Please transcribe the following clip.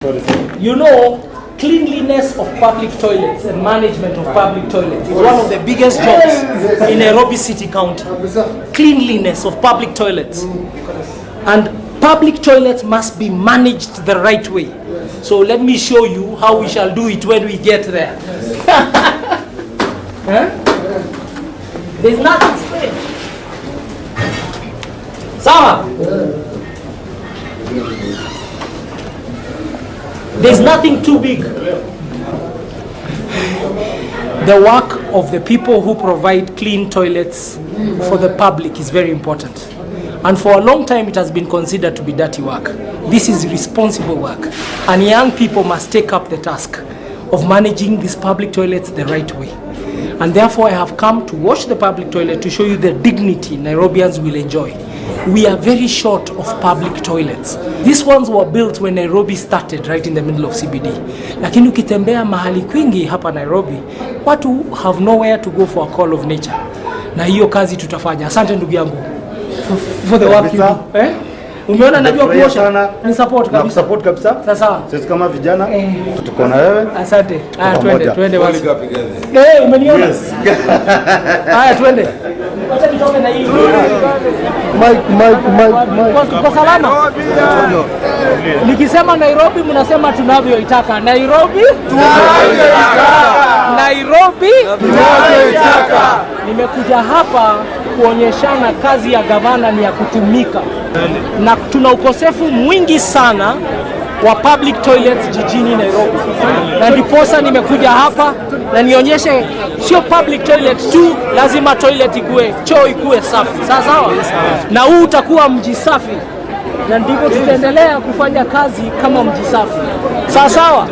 You know, cleanliness of public toilets and management of public toilets is one of the biggest jobs in Nairobi City County. Cleanliness of public toilets. And public toilets must be managed the right way. So let me show you how we shall do it when we get there. Huh? There's nothing strange. Sawa? There's nothing too big. The work of the people who provide clean toilets for the public is very important. And for a long time it has been considered to be dirty work. This is responsible work. And young people must take up the task of managing these public toilets the right way. And therefore I have come to wash the public toilet to show you the dignity Nairobians will enjoy. We are very short of public toilets. These ones were built when Nairobi started, right in the middle of CBD. Lakini ukitembea mahali kwingi hapa Nairobi, watu have nowhere to go for a call of nature. Na hiyo kazi tutafanya. Asante ndugu yangu. For the work you do. Umeona najua kuosha. Ni support kabisa. Support kabisa. Sasa sisi kama vijana tuko na wewe. Asante. Twende wapi? Umeniona? Yes. Haya twende. Wacha nitoke na hii. Mike. Kwa salama. Nikisema Nairobi mnasema tunavyoitaka. Nairobi tunavyoitaka. Nairobi tunavyoitaka. Nimekuja hapa kuonyeshana kazi ya gavana ni ya kutumika. Na tuna ukosefu mwingi sana wa public toilets jijini Nairobi. Na ndiposa nimekuja hapa na nionyeshe sio public toilet tu, lazima toilet ikue, choo ikue safi. Sawa sawa? Na huu utakuwa mji safi. Na ndivyo tutaendelea kufanya kazi kama mji safi. Sawa sawa?